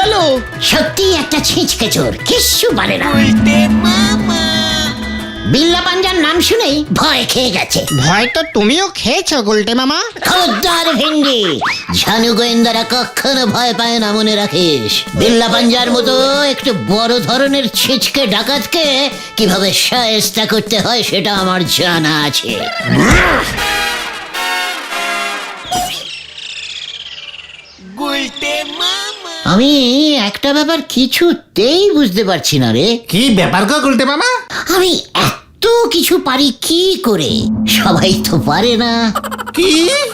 পালালো। সত্যি একটা ছিঁচকে চোর, কিচ্ছু পারে না। বিল্লা পাঞ্জার নাম শুনেই ভয় খেয়ে গেছে। ভয় তো তুমিও খেয়েছো গুলটে মামা। খবরদার ভেন্ডি, ঝানু গোয়েন্দারা কখনো ভয় পায় না, মনে রাখিস। বিল্লা পাঞ্জার মতো একটু বড় ধরনের ছিচকে ডাকাতকে কিভাবে শায়েস্তা করতে হয় সেটা আমার জানা আছে। আমি একটা ব্যাপার কিছুতেই বুঝতে পারছি না রে। কি ব্যাপার গো গুলটে মামা? আমি এত কিছু পারি কি করে? সবাই তো পারে না। কি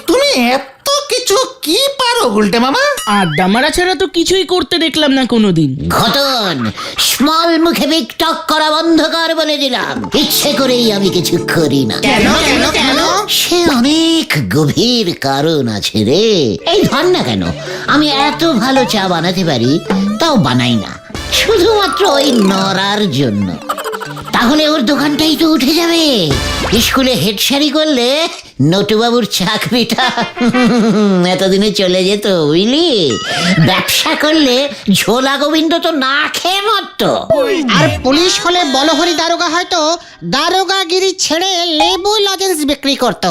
তুমি এত কিছু কি পারো গুলটে মামা? আড্ডা মারা ছাড়া তো কিছুই করতে দেখলাম না কোনোদিন। ঘটন, স্মল মুখে বিগ টক করা বন্ধ কর বলে দিলাম। ইচ্ছে করেই আমি কিছু করি না। কেন কেন কেন? সে অনেক গভীর কারণ আছে রে। এই ধর না কেন, আমি এত ভালো চা বানাতে পারি, তাও বানাই না, শুধুমাত্র ওই নড়ার জন্য। তাহলে ওর দোকানটাই তো উঠে যাবে। স্কুলে হেডসারি করলে নটুবাবুর চাকরিটা এতদিনে চলে যেত, বুঝলি? ব্যবসা করলে ঝোলা গোবিন্দ তো না খেয়ে মরতো। আর পুলিশ হলে বলহরি দারোগা হয়তো দারোগাগিরি ছেড়ে লেবু লজেন্স বিক্রি করতো।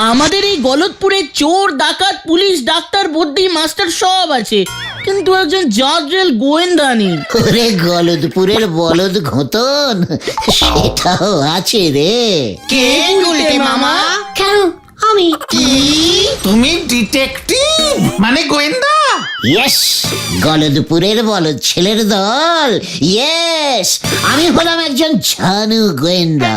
আমাদের এই গলতপুরে চোর, ডাকাত, পুলিশ, ডাক্তার, বুদ্ধি, মাস্টার সব আছে, কিন্তু একজন জাজরেল গোয়েন্দা নেই। ওরে গলদপুরের বলদ ঘোতন, সেটাও আছে রে। কে গুলটে মামা? কেন আমি? কি তুমি ডিটেকটিভ মানে গোয়েন্দা? ইয়েস, গলদপুরের বলদ ছেলের দল। ইয়েস, আমি হলাম একজন ঝানু গোয়েন্দা।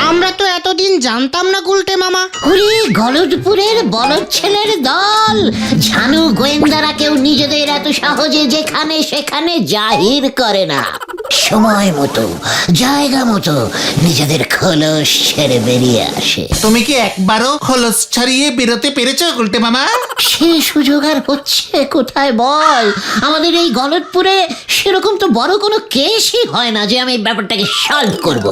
আমরা তো এতদিন জানতাম না গুলটে মামা। ওরে গলদপুরের বলদ ছেলের দল, ঝানু গোয়েন্দারা কেউ নিজেদের এত সহজে যেখানে সেখানে জাহির করে না। সময় মতো, জায়গা মতো নিজেদের খোলস ছেড়ে বেরিয়ে আসে। তুমি কি একবারও খোলস ছাড়িয়ে বেরোতে পেরেছো গুলটে মামা? সে সুযোগ আর হচ্ছে কোথায় বল? আমাদের এই গলদপুরে সেরকম তো বড় কোনো কেসই হয় না যে আমি ব্যাপারটাকে সলভ করব।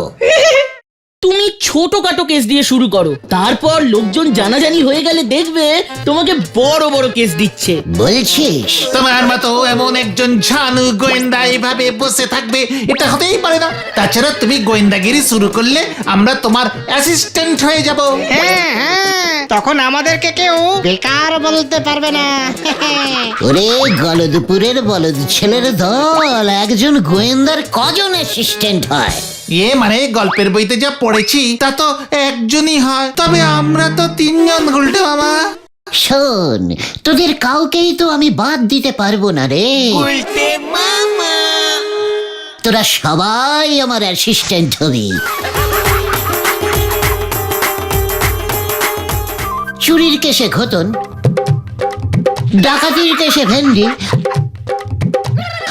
তুমি ছোটখাটো কেস দিয়ে শুরু করো, তারপর লোকজন জানাজানি হয়ে গেলে দেখবে তোমাকে বড় বড় কেস দিচ্ছে। বলছিস? তোমার মতো এমন একজন ঝানু গোয়েন্দা এভাবে বসে থাকবে এটা হতেই পারে না। তাছাড়া তুমি গোয়েন্দাগিরি শুরু করলে আমরা তোমার অ্যাসিস্ট্যান্ট হয়ে যাব। হ্যাঁ হ্যাঁ, তখন আমাদেরকে কেউ বেকার বলতে পারবে না। ওরে গলদপুরের বলদ ছেলের দল, একজন গোয়েন্দার কজন অ্যাসিস্ট্যান্ট হয়? মানে গল্পের বইতে যা পড়েছি তা তো একজনই হয়, তবে আমরা তো তিনজন গুলটে মামা। শোন, তোদের কাউকেই তো আমি বাদ দিতে পারবো না রে। তোরা সবাই আমার অ্যাসিস্ট্যান্ট হবি। চুরির কেসে ঘোতন, ডাকাতির কেসে ভেন্ডি,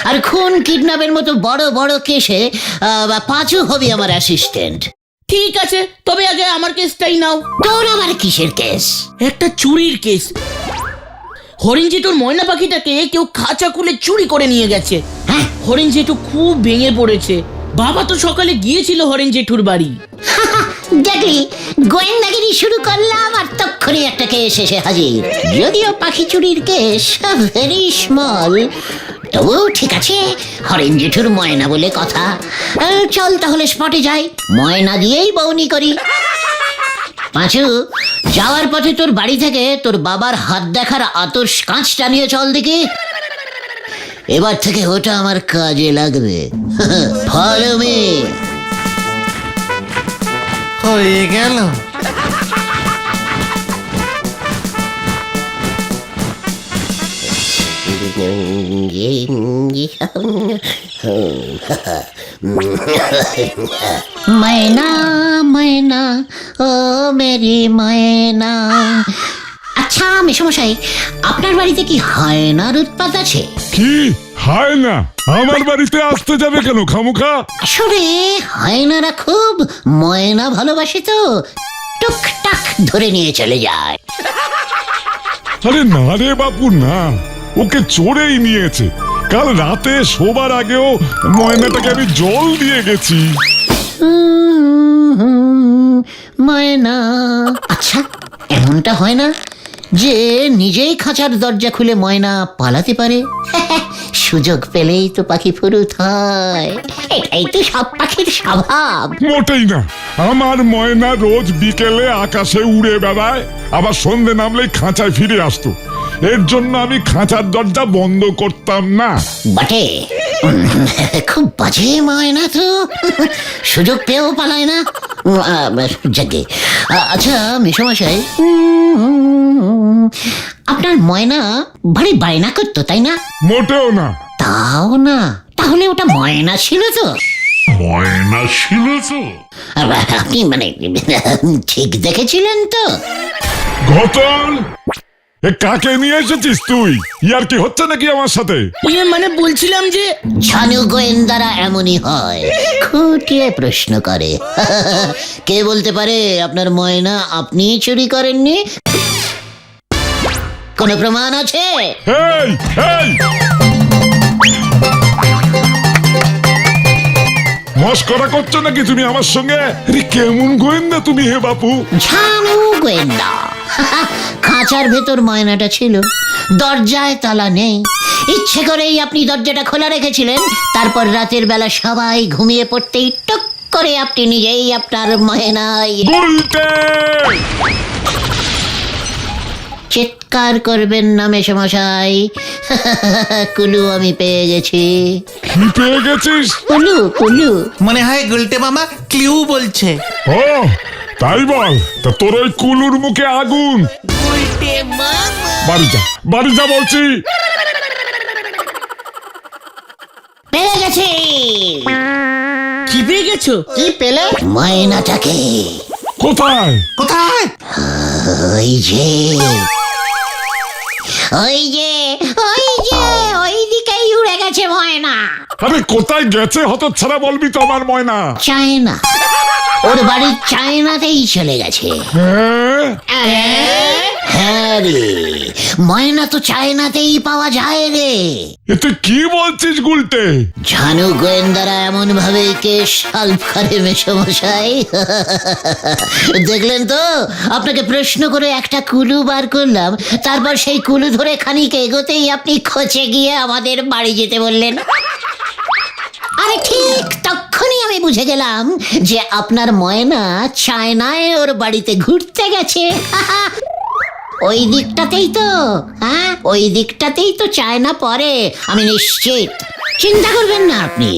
আর খুন কিডন্যাপের মতো বড় বড় কেসে পাঁচু হবি আমার অ্যাসিস্ট্যান্ট। ঠিক আছে, তবে আগে আমার কেসটাই নাও। তোর আবার কিসের কেস? একটা চুরির কেস। হরিণ জেঠুর ময়না পাখিটাকে কেউ খাঁচা খুলে চুরি করে নিয়ে গেছে। হ্যাঁ, হরিণ জেঠু খুব ভেঙে পড়েছে। বাবা তো সকালে গিয়েছিল হরিণ জেঠুর বাড়ি। দেখলি, গোয়েন্দাগিরি শুরু করলাম আর তক্ষুনি একটা কেস এসে হাজির। যদিও পাখি চুরির কেস ভেরি স্মল, তবু ঠিক আছে, হরেন জেঠুর ময়না বলে কথা। চল তাহলে স্পটে যাই, ময়না দিয়েই বউনি করি। পাঁচু, যাওয়ার পথে তোর বাড়ি থেকে তোর বাবার হাত দেখার আতস কাঁচটা নিয়ে চল দেখি। এবার থেকে ওটা আমার কাজে লাগবে। Follow me. হয়ে গেল। मैना मैना ও মেরি ময়না। আচ্ছা মেশমশাই, আপনার বাড়িতে কি হায়নার উৎপাত আছে? কি হয় না? আমার বাড়িতে আসতে যাবে কেন খামুখা? আসলে হায়নারা খুব ময়না ভালোবাসে তো, টুকটাক ধরে নিয়ে চলে যায়। আরে না রে বাপু না, ওকে চোরেই নিয়েছে। কাল রাতে শোবার আগেও ময়নাটাকে আমি জল দিয়ে গেছি। ময়না। আচ্ছা, এমনটা হয় না যে নিজেই খাঁচার দরজা খুলে ময়না পালাতে পারে? সুযোগ পেলেই তো পাখি ফুরুত হয়, এটাই তো সব পাখির স্বভাব। মোটেই না, আমার ময়না রোজ বিকেলে আকাশে উড়ে বেড়ায়, আবার সন্ধে নামলেই খাঁচায় ফিরে আসতো। এর জন্য আমি খাঁচার দরজা বন্ধ করতাম না। বটে, খুব বাজে ময়না তো, সুযোগ পেয়েও পালায় না। যাকে আচ্ছা মেসোমশাই, আপনার ময়না ভারী বায়না করতো তাই না? মোটেও না। তাও না? তাহলে ওটা ময়না ছিল তো? ময়না ছিল তো? আপনি মানে ঠিক দেখেছিলেন তো? ঘটন, এ কাকে নিয়ে এসেছিস তুই? ইয়ার কি হচ্ছে নাকি আমার সাথে? মানে বলছিলাম যে ছানু গোয়েন্দারা এমনই হয়, খুঁটিয়ে প্রশ্ন করে। কে বলতে পারে আপনার ময়না আপনি চুরি করেননি? কোনো প্রমাণ আছে? এই এই, মস্করা করছো নাকি তুমি আমার সঙ্গে? আরে কেমন গোয়েন্দা তুমি হে বাপু? ছানু গোয়েন্দা। খাঁচার ভেতর ময়নাটা ছিল, দরজায় তালা নেই, ইচ্ছে করেই আপনি দরজাটা খোলা রেখেছিলেন। তারপর রাতের বেলা সবাই ঘুমিয়ে পড়তেই টুক করে আপনি নিজেই আপনার ময়নায়। উল্টে! চিৎকার করবেন না মেসোমশাই, কুলু আমি পেয়ে গেছি। কি পেয়ে গেছিস? কুলু কুলু। মনে হয় গুলটে মামা ক্লিউ বলছে। ও তাই বল, তা তোর ওই কুলুর মুখে আগুন। বাড়ি যা, বাড়ি যা বলছি। পেয়ে গেছি। কি পেয়ে গেছো? কি পেলে? ময়নাটাকে। কোথায়? কোথায়? ওই যে ওই যে ওই যে ওই দিকেই উড়ে গেছে ময়না। আরে কোথায় গেছে হতচ্ছাড়া, বলবি তো আমার ময়না? চায়না, ওর বাড়ির চায়নাতেই চলে গেছে। হ্যাঁ রে, ময়না তো চায়নাতেই পাওয়া যায় রে। এ তুই কি বলছিস গুলটে? ঝানু গোয়েন্দারা এমন ভাবে কেস সলভ করে মেসোমশাই। দেখলেন তো, আপনাকে প্রশ্ন করে একটা কুলু বার করলাম, তারপর সেই কুলু ধরে খানিক এগোতেই আপনি খোঁচে গিয়ে আমাদের বাড়ি যেতে বললেন। আরে ঠিক তখনই আমি বুঝে গেলাম যে আপনার ময়না চায়নায় ওর বাড়িতে ঘুরতে গেছে। ওই দিকটাতেই তো, হ্যাঁ ওই দিকটাতেই তো চায়না পড়ে, আমি নিশ্চিত। চিন্তা করবেন না আপনি,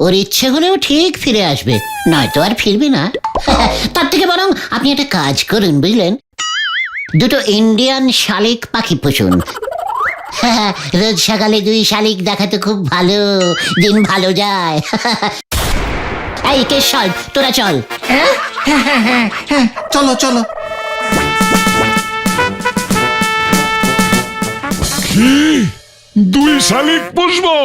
ওর ইচ্ছে হলেও ঠিক ফিরে আসবে, নয়তো আর ফিরবে না। তার থেকে বরং আপনি একটা কাজ করুন বুঝলেন, দুটো ইন্ডিয়ান শালিক পাখি পুষুন। রোজ সকালে 2 শালিক দেখাতে খুব ভালো, দিন ভালো যায়। এই কে সল, তোরা চল। চলো চলো। কি 2 শালিক পুষবো?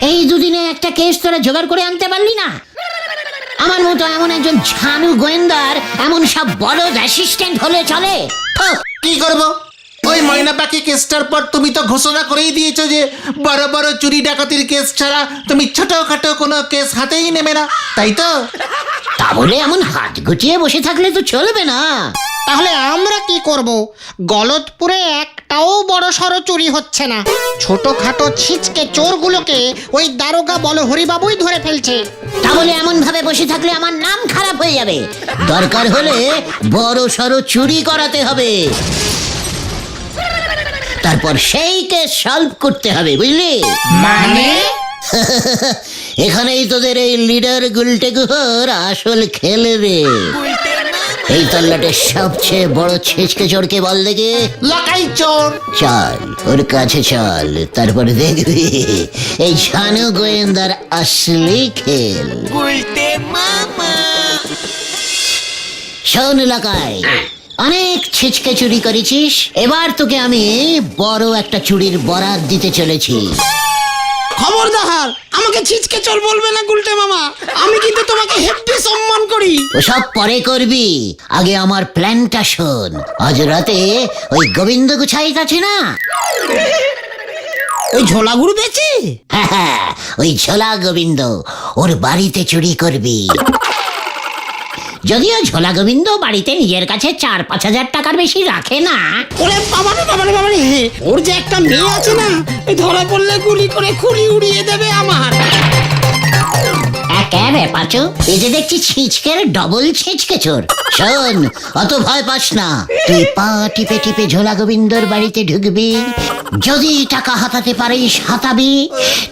এই দুদিনে একটা কেস তোরা জোগাড় করে আনতে পারলি না? আমার মতো এমন একজন ঝানু গোয়েন্দার এমন সব বড় অ্যাসিস্ট্যান্ট হলে চলে? কি করব? ওই ময়না পাখি কেসটার পর তুমি তো ঘোষণা করেই দিয়েছো যে বড় বড় চুরি ডাকাতির কেস ছাড়া তুমি ছোটখাটো কোনো কেস হাতেই নেবে না, তাই তো? তা বলে এমন হাত গুটিয়ে বসে থাকলে তো চলবে না। তাহলে আমরা কি করব? গলতপুরে একটাও বড় সড়ো চুরি হচ্ছে না, ছোটখাটো ছিচকে চোরগুলোকে ওই দারোগা বলহরিবাবুই ধরে ফেলছে। তাহলে এমন ভাবে বসে থাকলে আমার নাম খারাপ হয়ে যাবে। দরকার হলে বড় সড়ো চুরি করাতে হবে, তারপর সেই কেস সলভ করতে হবে, বুঝলি? মানে এখানেই তোদের এই লিডার গুলটে গুহর আসল খেল রে। এই তল্লাটের সবচেয়ে বড় ছিচকে চোরকে বল দেখে। লাকাই চোর। চল ওর কাছে চল, তারপরে দেখবি এই ঝানু গোয়েন্দার আসলি খেল। শোন লাকাই, অনেক ছিচকে চুরি করেছিস, এবার তোকে আমি বড় একটা চুরির বরাত দিতে চলেছি। খবরদার আমাকে ছিচকে চোর বলবে না গুলটে মামা, আমি কিন্তু তোমাকে হেব্বি সম্মান করি। ওসব পরে করবি, আগে আমার প্ল্যানটা শোন। আজ রাতে ওই গোবিন্দ গুছাইত আছে না, ওই ঝোলাগুড়ু বেচে? ওই ঝোলা গোবিন্দ, ওর বাড়িতে চুরি করবি। যদিও ঝোলা গোবিন্দ বাড়িতে নিজের কাছে 4-5 হাজার টাকার বেশি রাখে না। ওরে বাবারে বাবারে বাবারে, ওর যে একটা মেয়ে আছে না, এই ধরা পড়লে গুলি করে খুলি উড়িয়ে দেবে আমার। একেবারে পাচু, এই যে দেখছি ছিচকের ডবল ছিচকে চোর। শোন, অত ভয় পাস না, তুই পা টিপে টিপে ঝোলা গোবিন্দর বাড়িতে ঢুকবি, যদি টাকা হাতাতে পারিস হাতাবি,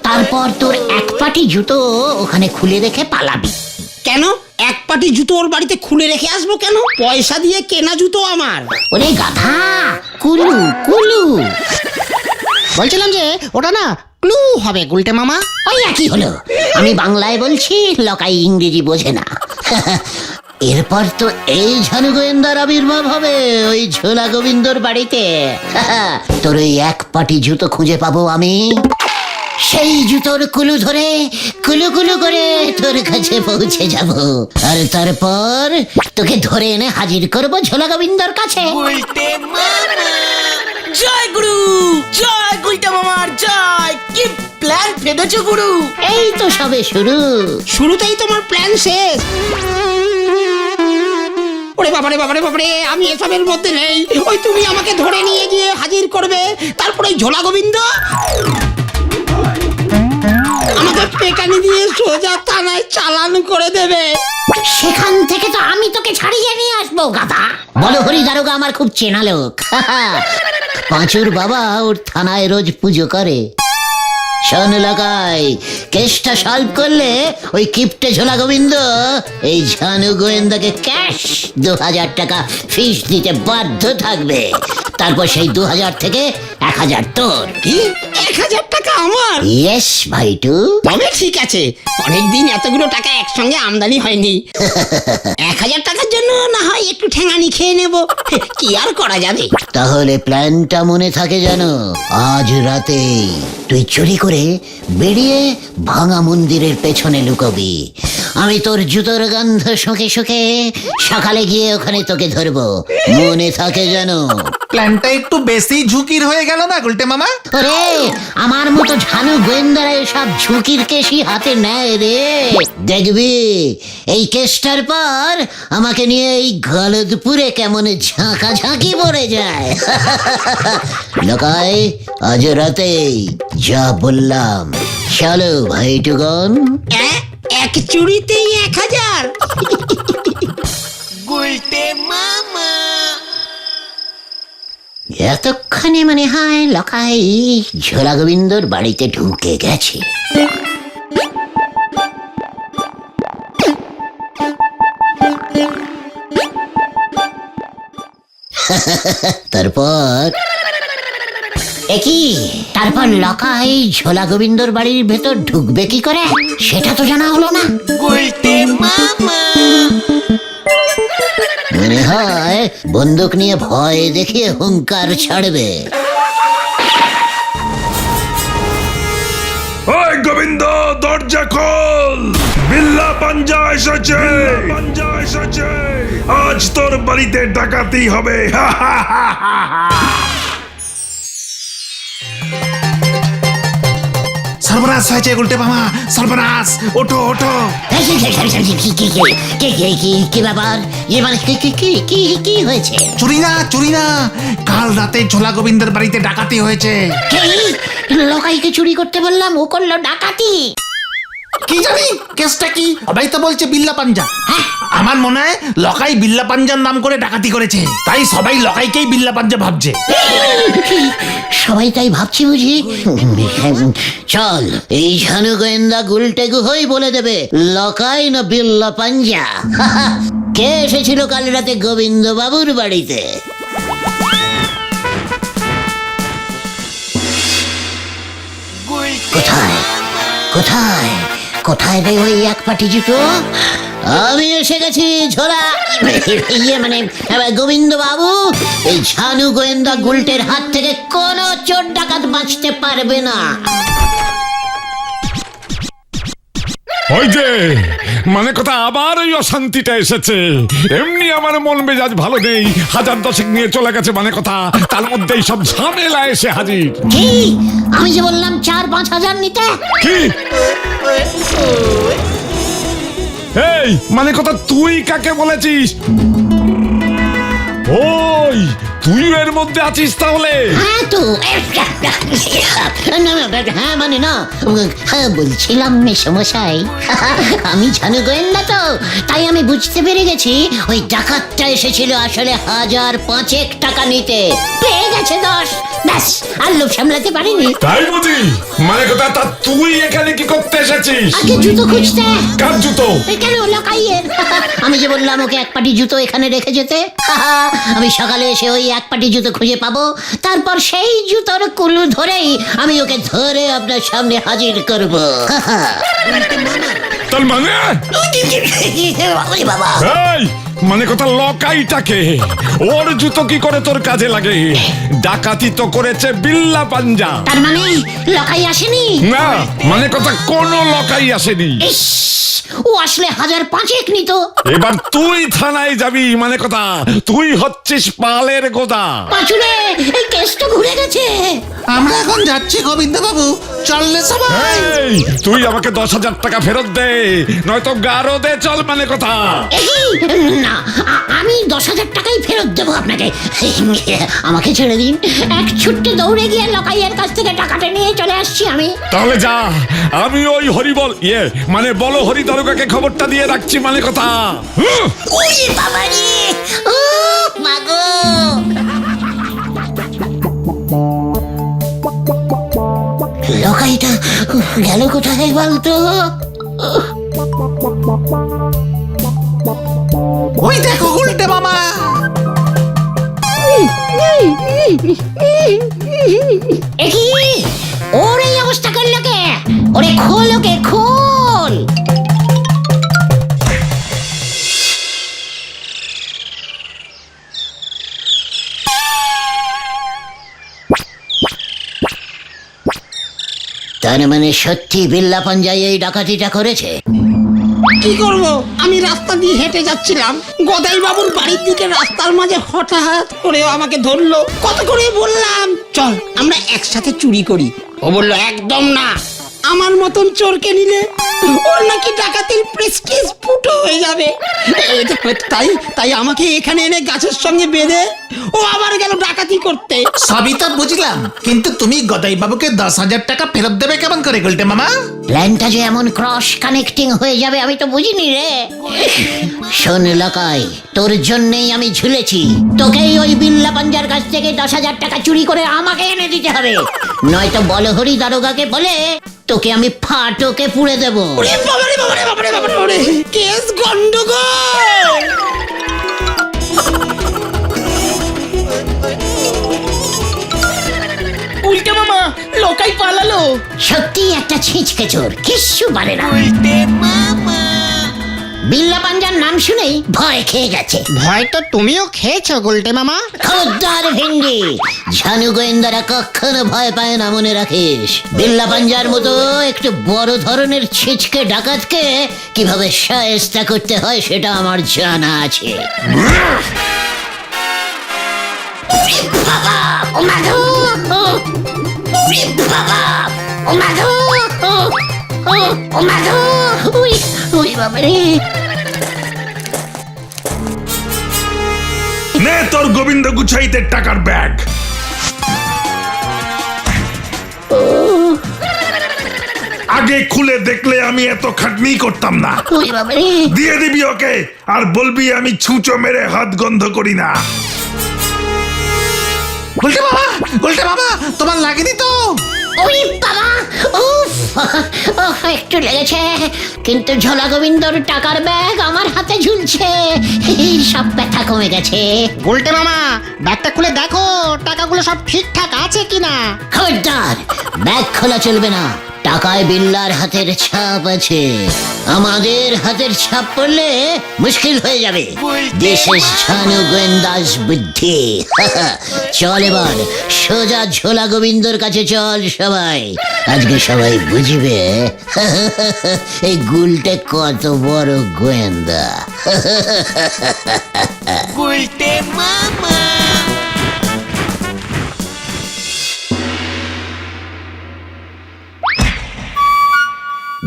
তারপর তোর এক পাটি জুতো ওখানে খুলে রেখে পালাবি। কেন এক পাটি জুতো ওর বাড়িতে খুলে রেখে আসবো কেন? পয়সা দিয়ে কেনা জুতো আমার। ওরে গাধা, কুলু কুলু। বলছিলাম যে ওটা না ক্লু হবে গুলটে মামা। ওই একই হলো, আমি বাংলায় বলছি, লোকাই ইংরেজি বোঝে না। এরপর তো এই ঝানু গোয়েন্দার আবির্ভাব হবে ওই ঝোলা গোবিন্দর বাড়িতে। তোর ওই এক পাটি জুতো খুঁজে পাবো আমি, সেই জুতোর কুলু ধরে কুলু কুলু করে তোর কাছে পৌঁছে যাব, আর তারপর তোকে ধরে এনে হাজির করব ঝোলা গোবিন্দর কাছে। জয় গুরু, জয় গুলটা মামার জয়। কি প্ল্যান ভেবেছো গুরু? এই তো সবে শুরু। শুরুতেই তোমার প্ল্যান শেষ। ওরে বাবারে বাবারে বাবারে, আমি এসবের মধ্যে নেই। ওই তুমি আমাকে ধরে নিয়ে গিয়ে হাজির করবে, তারপরে ঝোলা গোবিন্দ আমাকে পেটানি দিয়ে সোজা থানায় চালান করে দেবে। সেখান থেকে তো আমি তোকে ছাড়িয়ে নিয়ে আসবো গাধা। বলো হরি দারোগা আমার খুব চেনা লোক। পাঁচুর বাবা ওর থানায় রোজ পুজো করে। শোন লাগাই, কেসটা সলভ করলে ওই কিপটে ঝোলা গোবিন্দ এই ঝানু গোয়েন্দাকে ক্যাশ 2000 টাকা ফিস দিতে বাধ্য থাকবে। তারপর সেই 2000 থেকে 1000 তোর। কি 1000 টাকা আমার? ইয়েস ভাইটু। তবে ঠিক আছে, অনেকদিন এতগুলো টাকা একসঙ্গে আমদানি হয়নি। 1000 টাকার জন্য না হয় একটু ঠেঙানি খেয়ে নেব, কি আর করা যাবে। তাহলে প্ল্যানটা মনে থাকে জানো, আজ রাতে তুই চুরি করে বেরিয়ে ভাঙা মন্দিরের পেছনে লুকোবি। আমি তোর জুতোর গন্ধ শুকে শুকে সকালে গিয়ে ওখানে তোকে ধরবো, মনে থাকে জানো। প্ল্যানটা একটু বেশি ঝুঁকির হয়ে গেল না গুলটে মামা? ওরে, আমার মতো ঝানু গোয়েন্দারা এসব ঝুঁকির কেসই হাতে নেয় রে। দেখবি এই কেসটার পর আমাকে নিয়ে এই গলদপুরে কেমন ঝাঁকাঝাঁকি পড়ে যায়। লোকাই, আজ রাতেই যা বললাম, চলো ভাইটুগন। এক চুরিতেই 1000? এতক্ষণে মনে হয় লোকাই ঝোলা গোবিন্দর বাড়িতে ঢুকে গেছে। তারপর তারপর লকাই ঝোলা গোবিন্দর বাড়ির ভেতর ঢুকবে কি করে সেটা তো জানা হলো না। মনে হয় বন্দুক নিয়ে ভয় দেখিয়ে হুঙ্কার ছাড়বে। ওই গোবিন্দ, দরজা খোল, বিল্লা পাঞ্জা এসেছে, আজ তোর বাড়িতে ডাকাতি হবে। সর্বনাশ হয়েছে গুলটে মামা, সর্বনাশ! ওঠো ওঠো। কি ব্যাপার? মানে কি হয়েছে? চুরি না, চুরি না, কাল রাতে ঝোলা গোবিন্দের বাড়িতে ডাকাতি হয়েছে। লোকাইকে চুরি করতে বললাম, ও করলো ডাকাতি। কি জানি কেসটা কি, সবাই তো বলছে বিল্লা পাঞ্জা। আমার মনে হয় লকাই বিল্লা পাঞ্জার নাম করে ডাকাতি করেছে, তাই সবাই লকাইকেই বিল্লা পাঞ্জা ভাবছে। সবাই তাই ভাবছি বুঝি। চল, এই ঝানু গোয়েন্দা গুলটে গুহই বলে দেবে লকাই না বিল্লা পাঞ্জা। কে এসেছিল কাল রাতে গোবিন্দ বাবুর বাড়িতে? কোথায় কোথায় কোথায় রে ওই এক পাটি জুতো? আমি এসে গেছি ঝোলা, মানে গোবিন্দ বাবু। এই ঝানু গোয়েন্দা গুলটের হাত থেকে কোনো চোর ডাকাত বাঁচতে পারবে না। ওই যে মানে কথা, আবার ওই অশান্তিটা এসেছে। এমনি আমার মন মেজাজ ভালো নেই, 1000 নিয়ে চলে গেছে মানে কথা, তার মধ্যেই সব ঝামেলা এসে হাজির। কি? আমি যে বললাম 4-5 হাজার নিতে। কি এই মানে কথা তুই কাকে বলেছিস? ওই তুই এর মধ্যে আছিস তাহলে? হ্যাঁ তো না, হ্যাঁ মানে না, হ্যাঁ বলছিলাম মেসমশাই, আমি জানো গোয়েন্দা তো, তাই আমি বুঝতে পেরে গেছি ওই ডাকাতটা এসেছিল আসলে 1005 টাকা নিতে, পেয়ে গেছে 10, ব্যাস আর লোভ সামলাতে পারিনি। তাই বুঝি? মানে কথা তা তুই এখানে কি করতে এসেছিস? আগে জুতো খুঁজতে। কার জুতো? কেন লকাইয়ের? আমি যে বললাম ওকে এক পাটি জুতো এখানে রেখে যেতে, আমি সকালে এসে ওই এক পাটি জুতো খুঁজে পাবো, তারপর সেই জুতোর কুলু ধরেই আমি ওকে ধরে আপনার সামনে হাজির করব। তার মানে ওরে বাবা, এই মানে কথা লকাইটাকে, ওর জুতো কি করে তোর কাজে লাগে? ডাকাতি তো করেছে বিল্লা পাঞ্জা। তার মানে লকাই আসেনি? না মানে কথা কোনো লকাই আসেনি। ইস, ও আসলে 1005 নিত। এবার তুই থানায় যাবি, মানে কথা তুই হচ্ছিস পালের গোদা। পাঁচুরে এই কেসটা ঘুরে গেছে। আমরা এখন যাচ্ছি গোবিন্দ বাবু, চললে সবাই। এই তুই আমাকে 10,000 টাকা ফেরত দে, নয়তো গারো দে চল, মানে কথা। এই না, আমি 10,000 টাকাই ফেরত দেবো আপনাকে। আমাকে ছেড়ে দিন, এক ছুট্টে দৌড়ে গিয়ে লকাইয়ের কাছ থেকে টাকাটা নিয়ে চলে আসছি আমি। তাহলে যা, আমি ওই হরিবল মানে বলো হরি দারোগাকে খবরটা দিয়ে রাখছি, মানে কথা। ওরে বাবা রে, ও মাগো। লকাইটা গেল কোথায় বলতো? ওই দেখো উল্টে মামা। একি ওর এই অবস্থা করলো কে? ওরে খোল, ওকে খোল। তার মানে সত্যি বিল্লা পাঞ্জাই এই ডাকাতিটা করেছে? কি করব? আমি রাস্তা দিয়ে হেঁটে যাচ্ছিলাম, গদাই বাবুর বাড়ির দিকে রাস্তার মাঝে হঠাৎ করে আমাকে ধরলো। কত করে বললাম চল আমরা একসাথে চুরি করি, ও বললো একদম না, আমার মতন চোরকে নিলে ওর নাকি ডাকাতির প্রেস্টিজ ফুটো হয়ে যাবে। তাই তাই আমাকে এখানে এনে গাছের সঙ্গে বেঁধে ও আবার গেল ডাকাতি করতে। সবই তো বুঝলাম, কিন্তু তুমি গদাই বাবুকে 10,000 টাকা ফেরত দেবে কেমন করে গুলটে মামা? প্ল্যানটা যে এমন ক্রস কানেক্টিং হয়ে যাবে আমি তো বুঝিনি রে। শোন লকাই, তোর জন্যই আমি ঝুলেছি, তোকেই ওই বিল্লা পাঞ্জার কাছ থেকে 10,000 টাকা চুরি করে আমাকে এনে দিতে হবে, নয়তো বলহরি দারোগাকে বলে তোকে আমি ফাটকে পুড়ে দেবো। ওরে বাবারে বাবারে বাবারে বাবারে, কেস গন্ডগোল। উল্টে মামা, লোকাই পালালো। সত্যি একটা ছিঁচকে চোর, কিচ্ছু পারে না। বিল্লা পাঞ্জার নাম শুনেই ভয় খেয়ে গেছে। ভয় তো তুমিও খেয়েছো গুলটে মামা। খবরদার ভেন্ডি, ঝানু গোয়েন্দারা কখনো ভয় পায় না, মনে রাখিস। বিল্লা পাঞ্জার মতো একটু বড় ধরনের ছিচকে ডাকাতকে কিভাবে শায়েস্তা করতে হয় সেটা আমার জানা আছে। বাবা ও মাধু, বাবা ও মাধু, ও মাধু, ওই বাবারে। নে তোর গোবিন্দ গুছাইতে টাকার ব্যাগ। আগে খুলে দেখলে আমি এত খাটনি করতাম না। ওই বাবারে, দিয়ে দিবি ওকে, আর বলবি আমি ছুঁচো মেরে হাত গন্ধ করি না। গুলটে মামা তোমার লাগেনি তো? ওই বাবা, উফ, একটু লেগেছে, কিন্তু ঝোলা গোবিন্দর টাকার ব্যাগ আমার হাতে ঝুলছে, সব ব্যথা কমে গেছে। গুলটে মামা ব্যাগটা খুলে দেখো টাকাগুলো সব ঠিকঠাক আছে কিনা। খবরদার, ব্যাগ খোলা চলবে না, টাকায় বিল্লার হাতের ছাপ আছে, আমাদের হাতের ছাপ পড়লে মুশকিল হয়ে যাবে। দেশের ছানু গোয়েন্দাস বুদ্ধি। চল এবার সোজা ঝোলা গোবিন্দর কাছে চল সবাই, আজকে সবাই বুঝবে এই গুলটে কত বড় গোয়েন্দা।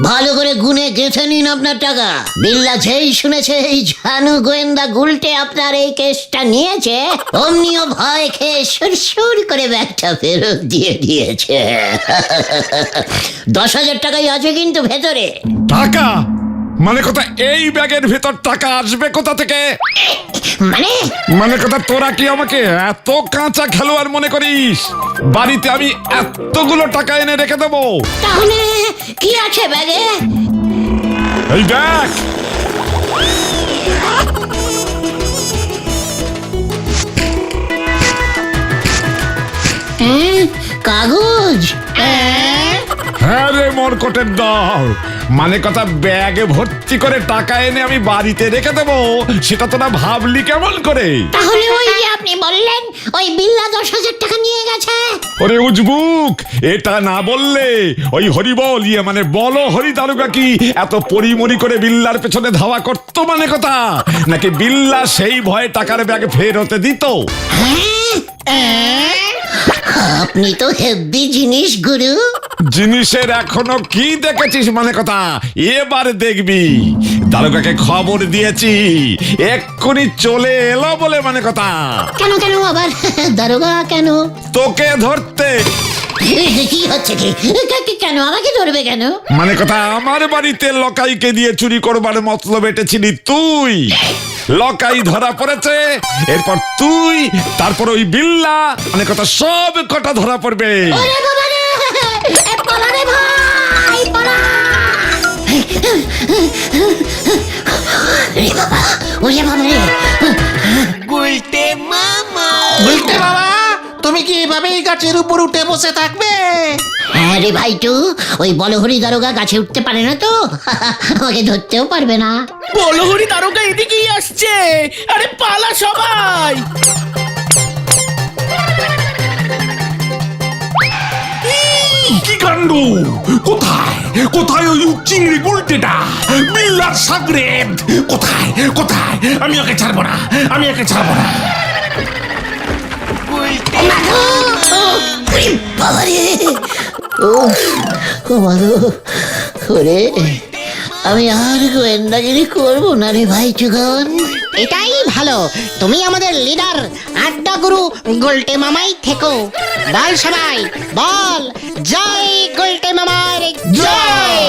ভালো করে গুনে গেঁথে নিন আপনার টাকা। বিল্লা যেই শুনেছে এই ঝানু গোয়েন্দা গুলটে আপনার এই কেসটা নিয়েছে, অমনিও ভয় খেয়ে সুর করে ব্যাগটা ফেরত দিয়ে দিয়েছে। 10,000 টাকাই আছে কিন্তু ভেতরে। টাকা মানে কথা, এই ব্যাগের ভেতর টাকা আসবে কোথা থেকে? মানে কথা তোরা কি আমাকে এত কাঁচা খেলোয়াড় মনে করিস? বাড়িতে আমি এতগুলো টাকা এনে রেখে দেবো? তাহলে কি আছে ব্যাগে? এই দেখ, কাগজ? হ্যাঁ রে মরকটের দল, মানে কথা ব্যাগে ভর্তি করে টাকা এনে আমি বাড়িতে রেখে দেবো, সেটা তোরা ভাবলি কেমন করে? তাহলে ওই যে আপনি বললেন ওই বিল্লা 10,000 টাকা নিয়ে গেছে। ওরে উজবুক, এটা না বললে ওই হরিবল মানে বলো হরি দারোগা কি এত পরিমরি করে বিল্লার পেছনে ধাওয়া করতো মানে কথা, নাকি বিল্লা সেই ভয়ে টাকার ব্যাগ ফেরতে দিত? আপনি তো হেভি জিনিস গুরু। জিনিসের এখনো কি দেখেছিস মানে কথা? এবার দেখবি। দারোগাকে খবর দিয়েছি, এক্ষুনি চলে এলো বলে মানে কথা। কেন আবার দারোগা কেন? তোকে ধরতে। কি হচ্ছে কি? কেন আমাকে ধরবে কেন? মানে কথা, আমার বাড়িতে লকাইকে দিয়ে চুরি করবার মতলব এটেছিলি তুই। লকাই ধরা পড়েছে, এরপর তুই, তারপর ওই বিল্লা, মানে কথা সব কটা ধরা পড়বে। ওরে বাবা রে! পালা রে ভাই, পালা! ওরে বাবা, ওরে বাবা রে! গুলটে বাবা, তুমি কি এভাবেই গাছের উপর উঠে বসে থাকবে? হ্যাঁ রে ভাইটু, ওই বলহরি দারোগা গাছে উঠতে পারে না তো, আমাকে ধরতেও পারবে না। বলহরি দারোগা এদিকেই আসছে, আরে পালা সবাই। কি কাণ্ড! কোথায় ওই চিংড়ি গুলটেটা, বিল্লার সাগরেদ? কোথায়? আমি ওকে ছাড়বো না। বাবা রে! ও মাগো, ওরে, আমি আর গোয়েন্দাগিরি করবো না রে ভাইটুগন। এটাই ভালো, তুমি আমাদের লিডার আড্ডা গুরু গোলটে মামাই থেকো। বল সবাই, বল জয় গোলটে মামার জয়।